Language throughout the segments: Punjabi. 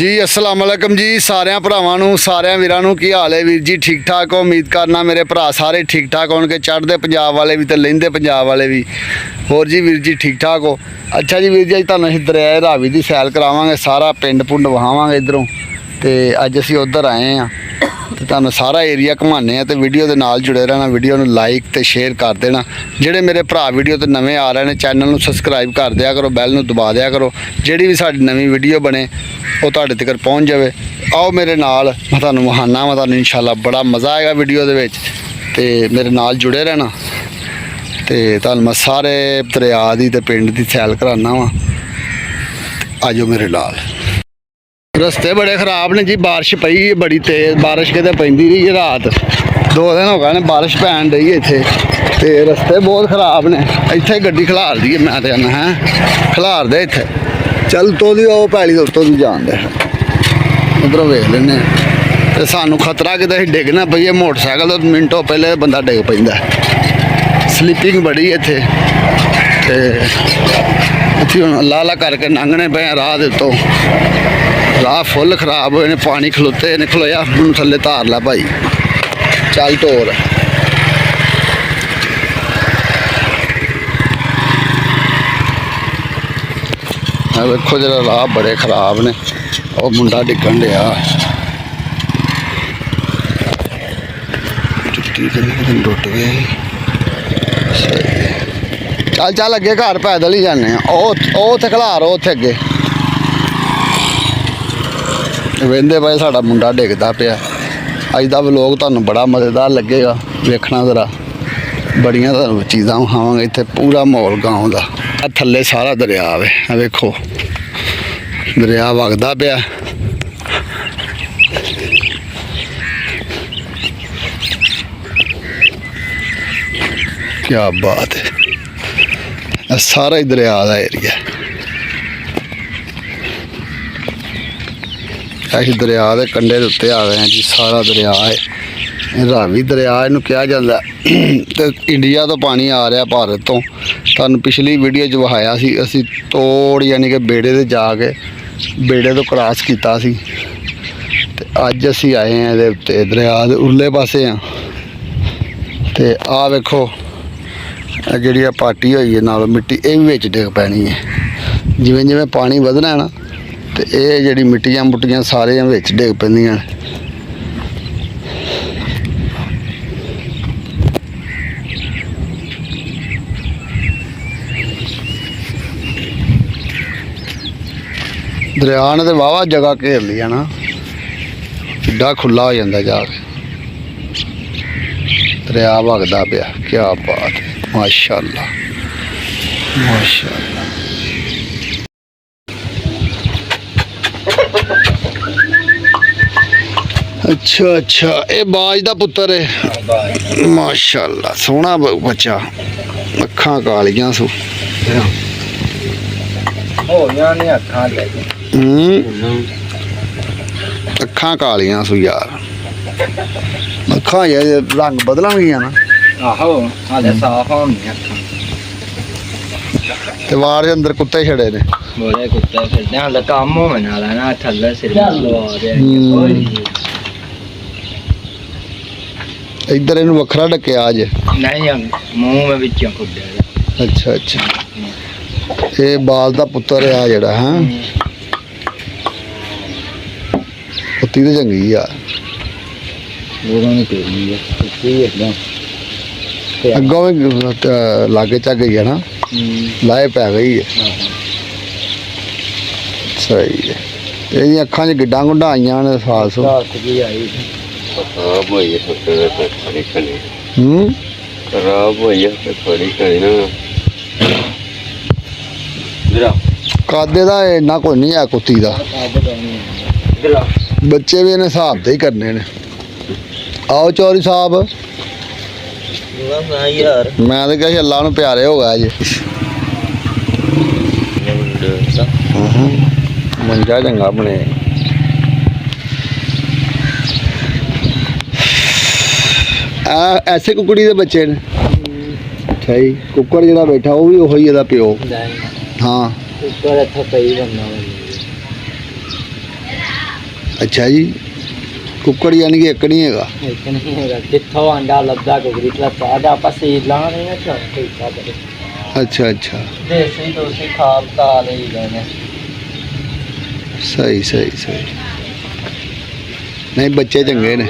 जी अस्सलाम वालेकुम जी सारिਆਂ ਭਰਾਵਾਂ ਨੂੰ ਸਾਰਿਆਂ ਵੀਰਾਂ ਨੂੰ ਕੀ ਹਾਲ ਹੈ ਵੀਰ ਜੀ ਠੀਕ ਠਾਕ ਹੋ ਉਮੀਦ ਕਰਨਾ ਮੇਰੇ ਭਰਾ ਸਾਰੇ ਠੀਕ ਠਾਕ ਹੋਣਗੇ ਚੜ੍ਹਦੇ ਪੰਜਾਬ ਵਾਲੇ ਵੀ ਤੇ ਲਹਿੰਦੇ ਪੰਜਾਬ ਵਾਲੇ ਵੀ ਹੋਰ ਜੀ ਵੀਰ ਜੀ ਠੀਕ ਠਾਕ ਹੋ ਅੱਛਾ ਜੀ ਵੀਰ ਜੀ ਅੱਜ ਤੁਹਾਨੂੰ ਅਸੀਂ ਦਰਿਆ ਰਾਵੀ ਦੀ ਸੈਲ ਕਰਾਵਾਂਗੇ ਸਾਰਾ ਪਿੰਡ ਪੁੰਡ ਵਹਾਵਾਂਗੇ ਇਧਰੋਂ ਤੇ ਅੱਜ ਅਸੀਂ ਉਧਰ ਆਏ ਆ ਤੇ ਤੁਹਾਨੂੰ ਸਾਰਾ ਏਰੀਆ ਘੁਮਾਣੇ ਆ ਤੇ ਵੀਡੀਓ ਦੇ ਨਾਲ ਜੁੜੇ ਰਹਿਣਾ ਵੀਡੀਓ ਨੂੰ ਲਾਈਕ ਤੇ ਸ਼ੇਅਰ ਕਰ ਦੇਣਾ ਜਿਹੜੇ ਮੇਰੇ ਭਰਾ ਵੀਡੀਓ ਤੇ ਨਵੇਂ ਆ ਰਹੇ ਨੇ ਚੈਨਲ ਨੂੰ ਸਬਸਕ੍ਰਾਈਬ ਕਰ ਦਿਆ ਕਰੋ ਬੈਲ ਨੂੰ ਦਬਾ ਦਿਆ ਕਰੋ ਜਿਹੜੀ ਵੀ ਸਾਡੀ ਨਵੀਂ ਵੀਡੀਓ ਬਣੇ ਉਹ ਤੁਹਾਡੇ ਤੱਕ ਪਹੁੰਚ ਜਾਵੇ ਆਓ ਮੇਰੇ ਨਾਲ ਮੈਂ ਤੁਹਾਨੂੰ ਵਹਾਨਾ ਵਾ ਤੁਹਾਨੂੰ ਇਨਸ਼ਾਅੱਲਾ ਬੜਾ ਮਜ਼ਾ ਆਏਗਾ ਵੀਡੀਓ ਦੇ ਵਿੱਚ ਤੇ ਮੇਰੇ ਨਾਲ ਜੁੜੇ ਰਹਿਣਾ ਤੇ ਤੁਹਾਨੂੰ ਮੈਂ ਸਾਰੇ ਦਰਿਆ ਦੀ ਤੇ ਪਿੰਡ ਦੀ ਸੈਲ ਕਰਾਉਣਾ ਵਾ ਆਜੋ ਮੇਰੇ ਨਾਲ ਰਸਤੇ ਬੜੇ ਖਰਾਬ ਨੇ ਜੀ ਬਾਰਿਸ਼ ਪਈ ਬੜੀ ਤੇਜ਼ ਬਾਰਿਸ਼ ਕਿਤੇ ਪੈਂਦੀ ਰਹੀ ਹੈ ਰਾਤ 2 ਦਿਨ ਹੋ ਗਏ ਨੇ ਬਾਰਿਸ਼ ਪੈਣ ਡਈ ਇੱਥੇ ਤੇ ਰਸਤੇ ਬਹੁਤ ਖਰਾਬ ਨੇ ਇੱਥੇ ਗੱਡੀ ਖਿਲਾਰਦੀ ਹੈ ਮੈਂ ਤੇ ਆਨਾ ਹੈ ਖਿਲਾਰਦੇ ਇੱਥੇ ਚੱਲ ਤੋਂ ਦੀ ਉਹ ਪੈਲੀ ਦੇ ਉੱਤੋਂ ਦੀ ਜਾਂਦੇ ਉਧਰੋਂ ਵੇਖ ਲੈਂਦੇ ਤੇ ਸਾਨੂੰ ਖਤਰਾ ਕਿਤੇ ਅਸੀਂ ਡਿੱਗ ਨਾ ਪਈਏ ਮੋਟਰਸਾਈਕਲ ਤੋਂ ਮਿੰਟੋਂ ਪਹਿਲੇ ਬੰਦਾ ਡਿੱਗ ਪੈਂਦਾ ਸਲੀਪਿੰਗ ਬੜੀ ਇੱਥੇ ਤੇ ਇੱਥੇ ਹੁਣ ਅੱਲਾ ਕਰਕੇ ਲੰਘਣੇ ਪਏ ਰਾਹ ਦੇ ਉੱਤੋਂ ਰਾਹ ਫੁੱਲ ਖਰਾਬ ਹੋਏ ਨੇ ਪਾਣੀ ਖਲੋਤੇ ਨੇ ਖਲੋਇਆ ਹੁਣ ਥੱਲੇ ਧਾਰ ਲਾ ਭਾਈ ਚੱਲ ਢੋਰ ਆ ਵੇਖੋ ਜਿਹੜਾ ਰਾਹ ਬੜੇ ਖਰਾਬ ਨੇ ਉਹ ਮੁੰਡਾ ਡਿੱਗਣ ਡਿਆ ਟੁੱਟੀ ਤੇ ਟੁੱਟ ਗਈ ਚੱਲ ਚੱਲ ਅੱਗੇ ਘਰ ਪੈਦਲ ਹੀ ਜਾਂਦੇ ਆ ਉਹ ਉੱਥੇ ਖਲਾਰ ਉੱਥੇ ਅੱਗੇ ਵੇਂਦੇ ਪਏ ਸਾਡਾ ਮੁੰਡਾ ਡਿੱਗਦਾ ਪਿਆ ਅੱਜ ਦਾ ਵਲੋਗ ਤੁਹਾਨੂੰ ਬੜਾ ਮਜ਼ੇਦਾਰ ਲੱਗੇਗਾ ਵੇਖਣਾ ਜ਼ਰਾ ਬੜੀਆਂ ਤੁਹਾਨੂੰ ਚੀਜ਼ਾਂ ਵਿਖਾਵਾਂਗੇ ਇੱਥੇ ਪੂਰਾ ਮਾਹੌਲ ਗਾਉਂ ਦਾ ਆ ਥੱਲੇ ਸਾਰਾ ਦਰਿਆ ਵੇ ਆ ਵੇਖੋ ਦਰਿਆ ਵਗਦਾ ਪਿਆ ਕੀ ਬਾਤ ਹੈ ਇਹ ਸਾਰਾ ਹੀ ਦਰਿਆ ਦਾ ਏਰੀਆ ਅਸੀਂ ਦਰਿਆ ਦੇ ਕੰਢੇ ਦੇ ਉੱਤੇ ਆ ਗਏ ਹਾਂ ਜੀ ਸਾਰਾ ਦਰਿਆ ਹੈ ਇਹ ਰਾਵੀ ਦਰਿਆ ਇਹਨੂੰ ਕਿਹਾ ਜਾਂਦਾ ਤੇ ਇੰਡੀਆ ਤੋਂ ਪਾਣੀ ਆ ਰਿਹਾ ਭਾਰਤ ਤੋਂ ਤੁਹਾਨੂੰ ਪਿਛਲੀ ਵੀਡੀਓ 'ਚ ਵਿਖਾਇਆ ਸੀ ਅਸੀਂ ਤੋੜ ਯਾਨੀ ਕਿ ਬੇੜੇ ਤੇ ਜਾ ਕੇ ਬੇੜੇ ਤੋਂ ਕ੍ਰਾਸ ਕੀਤਾ ਸੀ ਤੇ ਅੱਜ ਅਸੀਂ ਆਏ ਹਾਂ ਇਹਦੇ ਉੱਤੇ ਦਰਿਆ ਦੇ ਉਰਲੇ ਪਾਸੇ ਆ ਤੇ ਆਹ ਵੇਖੋ ਇਹ ਜਿਹੜੀ ਆ ਪਾਟੀ ਹੋਈ ਹੈ ਨਾਲ ਮਿੱਟੀ ਇਹ ਵੀ ਵਿੱਚ ਡਿੱਗ ਪੈਣੀ ਹੈ ਜਿਵੇਂ ਜਿਵੇਂ ਪਾਣੀ ਵਧਣਾ ਨਾ ਤੇ ਇਹ ਜਿਹੜੀ ਮਿੱਟੀਆਂ ਮੁੱਟੀਆਂ ਸਾਰੀਆਂ ਵਿੱਚ ਡਿੱਗ ਪੈਂਦੀਆਂ ਦਰਿਆ ਨੇ ਤੇ ਵਾਹਵਾ ਜਗ੍ਹਾ ਘੇਰ ਲਈ ਹੈ ਨਾ ਕਿੱਡਾ ਖੁੱਲਾ ਹੋ ਜਾਂਦਾ ਜਾ ਕੇ ਦਰਿਆ ਵਗਦਾ ਪਿਆ ਕੀ ਬਾਤ ਹੈ ਮਾਸ਼ਾਅੱਲਾ ਮਾਸ਼ਾਅੱਲਾ अच्छा अच्छा ये बाज दा पुत्र है माशाअल्लाह सोहना बच्चा अखां कालियां सु अखां कालियां सु यार अखां रंग बदलणगियां ना आहो हाले साफ होणगियां ते वाड़ दे अंदर कुत्ते छड़े ने बोले कुत्ते फिरदे हाले काम होने वाला ना थल्ले सिर लवा दे इधर इन वखरा ढके आज नहीं मुंह में विच खुड्डे अच्छा अच्छा ये बाल दा पुत्र है जेड़ा हां कुत्ती ते चंगी यार ओदा नहीं पेरी है कुत्ती एकदम अगों लागे चा गई है ना लाए पै गई है सही है ये अखां च गिड्डां गुड्डां आईयां ने साल सो आई खराब हो गई खराब हो गई ना कादे दा इन्ना कोई नहीं है कुत्ती दा बच्चे भी इन्हें हिसाब से ही करने ने आओ चौरी साहब मैं तो क्या अल्लाह नूं प्यारे हो गया जी मंजा चंगा बने ऐसे कुकड़ी के बच्चे ने अच्छा जी कुकर जो बैठा वो भी वही प्यो हाँ कुकर ਅੱਛਾ ਜੀ, ਕੁੱਕੜ ਯਾਨੀ ਕਿ ਇੱਕ ਨਹੀਂ ਹੈਗਾ। ਇੱਕ ਨਹੀਂ ਹੈਗਾ, ਜਿੱਥੋਂ ਆਂਡਾ ਲੱਭਦਾ ਕੁਕੜੀ ਦਾ ਸਾਦਾ ਆਪਾਂ ਸੀਲ ਲਾ ਰਹੇ ਨਾ ਚੌਂਕੇ ਸਾਡੇ ਅੱਛਾ ਅੱਛਾ, ਦੇਸੀ ਦੋਸੀ ਖਾਲ ਤਾ ਲਈ ਜਾਂਦੇ। ਸਹੀ ਸਹੀ ਸਹੀ। ਨਹੀਂ ਬੱਚੇ ਚੰਗੇ ਨੇ।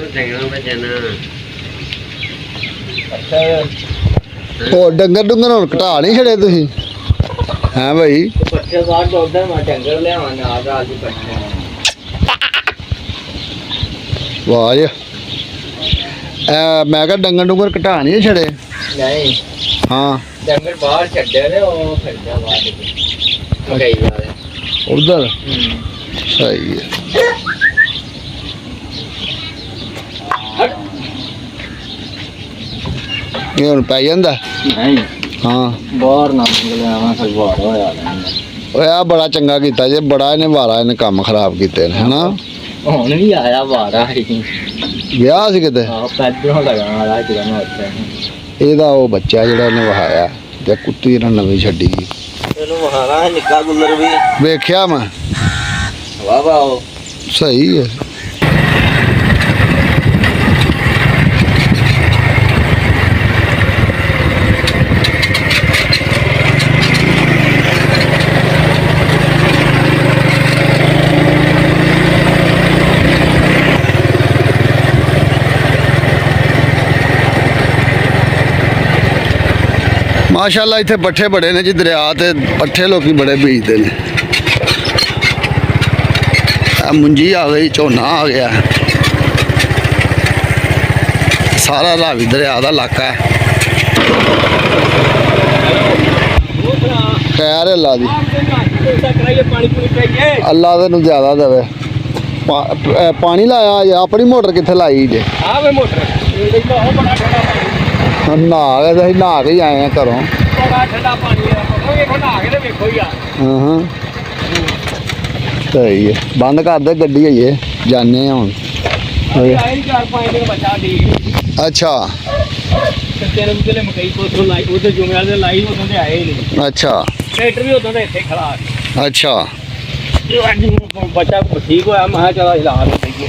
ਹੋਰ ਡੰਗਰ ਡੁੰਗਰ ਹੁਣ ਘਟਾ ਨਹੀਂ ਛੜੇ ਤੁਸੀਂ? ਹੈਂ ਭਾਈ, ਪੱਠੇ ਬਾਹਰ ਡੋਲਦਾ ਮੈਂ ਡੰਗਰ ਲਿਆਵਾਂ ਨਾਲ ਰਾਤ ਦੀ ਪੱਠੇ। ਵਾਹ ਜੀ। ਮੈਂ ਕਿਹਾ ਡੰਗਰ ਡੁੰਗਰ ਘਟਾ ਨਹੀਂ ਛੜੇ? ਨਹੀਂ ਹਾਂ, ਡੰਗਰ ਬਾਹਰ ਛੱਡੇ ਨੇ, ਉਹ ਫਿਰਦਾ ਬਾਹਰ ਮਗਾਈ ਵਾਲੇ ਉਧਰ। ਸਹੀ ਹੈ। ਇਹ ਹੁਣ ਪੈ ਜਾਂਦਾ? ਨਹੀਂ ਹਾਂ, ਬਾਹਰ ਨਾ ਲਿਆਵਾਂ ਫਿਰ ਬਾਹਰ ਹੋਇਆ ਓਏ ਆ ਬੜਾ ਚੰਗਾ ਕੀਤਾ ਜੇ, ਬੜਾ ਇਹਨੇ ਵਾਰਾ ਇਹਨੇ ਕੰਮ ਖਰਾਬ ਕੀਤੇ ਨੇ ਹਨਾ। ਹੁਣ ਵੀ ਆਇਆ ਬਾਹਰ ਵਿਆਹ ਸੀ ਕਿਤੇ? ਆਹ ਪੈਦਰੋਂ ਲਗਾਉਣ ਵਾਲਾ ਜਿਹੜਾ ਮੈਂ ਉੱਥੇ ਇਹਦਾ ਉਹ ਬੱਚਾ ਜਿਹੜਾ ਉਹਨੇ ਵਹਾਇਆ ਤੇ ਕੁੱਤੀ ਇਹਨਾਂ ਨਵੀਂ ਛੱਡੀ। ਇਹਨੂੰ ਵਹਾਣਾ ਨਿੱਕਾ ਗੁੱਲਰ ਵੀ ਵੇਖਿਆ ਮੈਂ। ਵਾਹ ਵਾਹ ਸਹੀ ਹੈ। ਮਾਸ਼ਾਅੱਲਾ ਇੱਥੇ ਪੱਠੇ ਬੜੇ ਨੇ ਜੀ, ਦਰਿਆ ਤੇ ਪੱਠੇ ਲੋਕੀ ਬੜੇ ਬੀਜਦੇ ਨੇ। ਆ ਮੁੰਜੀ ਆ ਗਈ, ਝੋਨਾ ਆ ਗਿਆ, ਸਾਰਾ ਰਾਵੀ ਦਰਿਆ ਦਾ ਇਲਾਕਾ ਹੈ। ਖੈਰ ਅੱਲਾ ਦੀ, ਅੱਲਾ ਤੈਨੂੰ ਜ਼ਿਆਦਾ ਦੇਵੇ। ਪਾਣੀ ਲਾਇਆ ਜੇ? ਆਪਣੀ ਮੋਟਰ ਕਿੱਥੇ ਲਾਈ ਜੇ? ਨਹਾ ਕੇ ਅਸੀਂ ਨਹਾ ਕੇ ਹੀ ਆਏ ਆ ਘਰੋਂ। ਹਾਂ ਸਹੀ ਹੈ। ਬੰਦ ਕਰ ਦੇ ਗੱਡੀ ਹੈ, ਜਾਣੇ ਹੁਣ। ਅੱਛਾ ਅੱਛਾ ਟਰੈਕਟਰ ਵੀ ਉਦੋਂ ਦਾ ਇੱਥੇ ਖੜਾ। ਅੱਛਾ। ਬੱਚਾ ਠੀਕ ਹੋਇਆ, ਮੈਂ ਚਲਾ ਹਿਲਾ ਲਈਏ।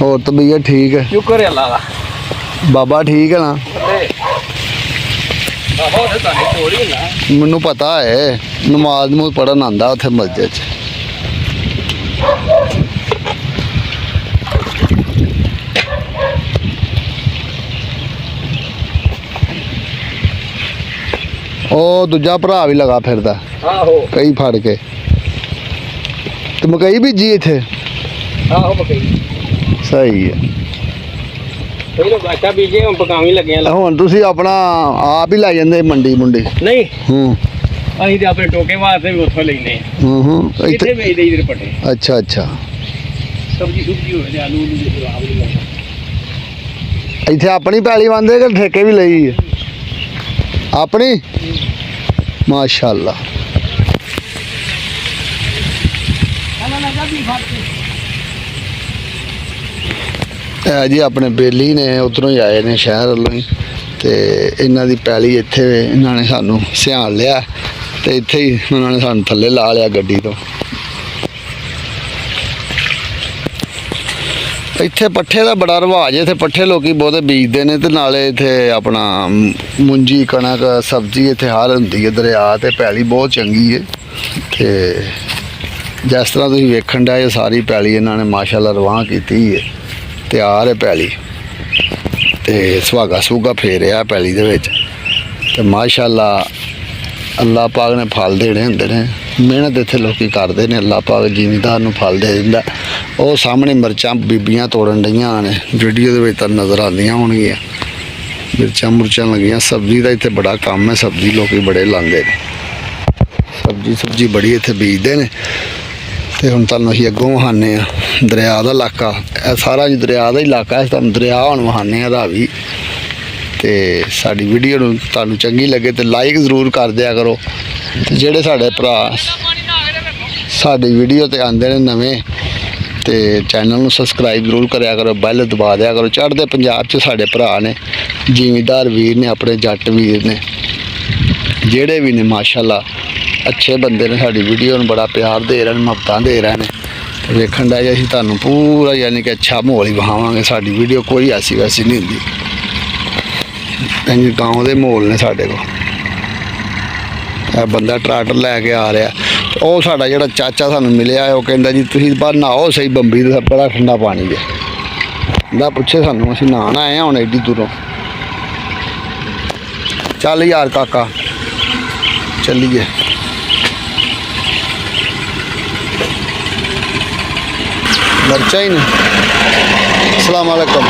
ਹੋਰ ਤਬੀਅਤ ਠੀਕ ਹੈ? ਸ਼ੁਕਰ ਹੈ ਅੱਲਾ ਦਾ। ਬਾਬਾ ਠੀਕ ਹੈ ਨਾ? ਮੈਨੂੰ ਪਤਾ ਹੈ, ਨਮਾਜ਼ ਨੂੰ ਪੜ੍ਹਨ ਆਉਂਦਾ ਉੱਥੇ ਮਸਜਿਦ 'ਚ। ਉਹ ਦੂਜਾ ਭਰਾ ਵੀ ਲਗਾ ਫਿਰਦਾ। ਆਹੋ ਕਈ ਫੜ ਕੇ। ਤੇ ਮਕਈ ਬੀਜੀ ਇੱਥੇ? ਆਹੋ ਮਕਈ ਸਹੀ ਹੈ। ਪਹਿਲਾਂ ਗਾਟਾ ਬੀਜੇ, ਹੁਣ ਪਕਾਉਣ ਲੱਗੇ ਆ। ਹੁਣ ਤੁਸੀਂ ਆਪਣਾ ਆਪ ਹੀ ਲੈ ਜਾਂਦੇ ਮੰਡੀ ਮੁੰਡੀ? ਨਹੀਂ ਹੂੰ, ਅਸੀਂ ਤੇ ਆਪਣੇ ਟੋਕੇ ਵਾਸਤੇ ਵੀ ਉੱਥੋਂ ਲੈਨੇ ਆ। ਹੂੰ ਇੱਥੇ ਵੇਚਦੇ ਇਧਰ ਪੱਟੇ। ਅੱਛਾ ਅੱਛਾ। ਸਬਜ਼ੀ ਸੁਬਜ਼ੀ ਹੋਵੇ ਤੇ ਆਲੂ ਦੇ ਜਵਾਬ ਨਹੀਂ ਲੈਣਾ। ਇੱਥੇ ਆਪਣੀ ਪੈਲੀ ਬੰਦੇ ਕਿ ਠੇਕੇ ਵੀ ਲਈ ਹੈ? ਆਪਣੀ? ਮਾਸ਼ਾਅੱਲਾ। ਇਹ ਜੀ ਆਪਣੇ ਬੇਲੀ ਨੇ, ਉੱਧਰੋਂ ਹੀ ਆਏ ਨੇ ਸ਼ਹਿਰ ਵੱਲੋਂ ਹੀ, ਤੇ ਇਹਨਾਂ ਦੀ ਪੈਲੀ ਇੱਥੇ ਵੇ। ਇਹਨਾਂ ਨੇ ਸਾਨੂੰ ਸਿਆਣ ਲਿਆ ਤੇ ਇੱਥੇ ਹੀ ਉਹਨਾਂ ਨੇ ਸਾਨੂੰ ਥੱਲੇ ਲਾ ਲਿਆ ਗੱਡੀ ਤੋਂ। ਇੱਥੇ ਪੱਠੇ ਦਾ ਬੜਾ ਰਿਵਾਜ ਹੈ। ਇੱਥੇ ਪੱਠੇ ਲੋਕੀ ਬਹੁਤੇ ਬੀਜਦੇ ਨੇ, ਤੇ ਨਾਲੇ ਇੱਥੇ ਆਪਣਾ ਮੁੰਜੀ ਕਣਕ ਸਬਜ਼ੀ ਇੱਥੇ ਹਰ ਹੁੰਦੀ ਹੈ। ਦਰਿਆ ਤੇ ਪੈਲੀ ਬਹੁਤ ਚੰਗੀ ਹੈ। ਤੇ ਜਿਸ ਤਰ੍ਹਾਂ ਤੁਸੀਂ ਵੇਖਣ ਦਾ, ਇਹ ਸਾਰੀ ਪੈਲੀ ਇਹਨਾਂ ਨੇ ਮਾਸ਼ਾਅੱਲਾ ਰਵਾਹ ਕੀਤੀ ਹੈ। ਤਿਆਰ ਹੈ ਪੈਲੀ, ਤੇ ਸੁਹਾਗਾ ਸੁਹਾਗਾ ਫੇਰਿਆ ਪੈਲੀ ਦੇ ਵਿੱਚ। ਤੇ ਮਾਸ਼ਾਅੱਲਾ ਅੱਲਾਹ ਪਾਕ ਨੇ ਫਲ ਦੇਣੇ ਹੁੰਦੇ ਨੇ। ਮਿਹਨਤ ਇੱਥੇ ਲੋਕੀ ਕਰਦੇ ਨੇ, ਅੱਲਾਹ ਪਾਕ ਜ਼ਿਮੀਂਦਾਰ ਨੂੰ ਫਲ ਦੇ ਦਿੰਦਾ। ਉਹ ਸਾਹਮਣੇ ਮਿਰਚਾਂ ਬੀਬੀਆਂ ਤੋੜਨ ਡਈਆਂ ਨੇ, ਵੀਡੀਓ ਦੇ ਵਿੱਚ ਤਾਂ ਨਜ਼ਰ ਆਉਂਦੀਆਂ ਹੋਣਗੀਆਂ। ਮਿਰਚਾਂ ਮੁਰਚਾਂ ਲੱਗੀਆਂ। ਸਬਜ਼ੀ ਦਾ ਇੱਥੇ ਬੜਾ ਕੰਮ ਹੈ, ਸਬਜ਼ੀ ਲੋਕੀ ਬੜੇ ਲਾਉਂਦੇ ਨੇ। ਸਬਜ਼ੀ ਬੜੀ ਇੱਥੇ ਬੀਜਦੇ ਨੇ। ਤੇ ਹੁਣ ਤੁਹਾਨੂੰ ਅਸੀਂ ਅੱਗੋਂ ਵਹਾਨੇ ਆ, ਦਰਿਆ ਦਾ ਇਲਾਕਾ ਇਹ ਸਾਰਾ ਜੀ ਦਰਿਆ ਦਾ ਇਲਾਕਾ ਹੈ। ਤੁਹਾਨੂੰ ਦਰਿਆ ਹੁਣ ਵਹਾਨੇ ਆ ਰਾਵੀ। ਤੇ ਸਾਡੀ ਵੀਡੀਓ ਨੂੰ ਤੁਹਾਨੂੰ ਚੰਗੀ ਲੱਗੇ ਤੇ ਲਾਈਕ ਜ਼ਰੂਰ ਕਰ ਦਿਆ ਕਰੋ। ਤੇ ਜਿਹੜੇ ਸਾਡੇ ਭਰਾ ਸਾਡੀ ਵੀਡੀਓ ਤੇ ਆਉਂਦੇ ਨੇ ਨਵੇਂ, ਤੇ ਚੈਨਲ ਨੂੰ ਸਬਸਕ੍ਰਾਈਬ ਜ਼ਰੂਰ ਕਰਿਆ ਕਰੋ, ਬੈਲ ਦਬਾ ਦਿਆ ਕਰੋ। ਚੜ੍ਹਦੇ ਪੰਜਾਬ 'ਚ ਸਾਡੇ ਭਰਾ ਨੇ, ਜ਼ਿਮੀਂਦਾਰ ਵੀਰ ਨੇ, ਆਪਣੇ ਜੱਟ ਵੀਰ ਨੇ, ਜਿਹੜੇ ਵੀ ਨੇ ਮਾਸ਼ਾਅੱਲਾ ਅੱਛੇ ਬੰਦੇ ਨੇ। ਸਾਡੀ ਵੀਡੀਓ ਨੂੰ ਬੜਾ ਪਿਆਰ ਦੇ ਰਹੇ ਨੇ, ਮੁਹੱਬਤਾਂ ਦੇ ਰਹੇ ਨੇ। ਤੇ ਵੇਖਣ ਦਾ ਜੀ ਅਸੀਂ ਤੁਹਾਨੂੰ ਪੂਰਾ ਯਾਨੀ ਕਿ ਅੱਛਾ ਮਾਹੌਲ ਹੀ ਵਿਖਾਵਾਂਗੇ। ਸਾਡੀ ਵੀਡੀਓ ਕੋਈ ਐਸੀ ਵੈਸੀ ਨਹੀਂ ਹੁੰਦੀ। ਇੰਝ ਗਾਉਂ ਦੇ ਮਾਹੌਲ ਨੇ ਸਾਡੇ ਕੋਲ। ਇਹ ਬੰਦਾ ਟਰੈਕਟਰ ਲੈ ਕੇ ਆ ਰਿਹਾ। ਉਹ ਸਾਡਾ ਜਿਹੜਾ ਚਾਚਾ ਸਾਨੂੰ ਮਿਲਿਆ ਉਹ ਕਹਿੰਦਾ ਜੀ ਤੁਸੀਂ ਬਾਹਰ ਨਹਾਓ ਸਹੀ ਬੰਬੀ ਦਾ ਬੜਾ ਠੰਡਾ ਪਾਣੀ ਜੇ ਦਾ ਪੁੱਛੇ ਸਾਨੂੰ, ਅਸੀਂ ਨਹਾਉਣ ਆਏ ਹਾਂ ਹੁਣ ਐਡੀ ਦੂਰੋਂ। ਚੱਲ ਯਾਰ ਕਾਕਾ ਚੱਲੀਏ। ਮਰਚਾ ਹੀ ਨਹੀਂ। ਅਸਲਾਮ ਵਾਲੇਕੁਮ।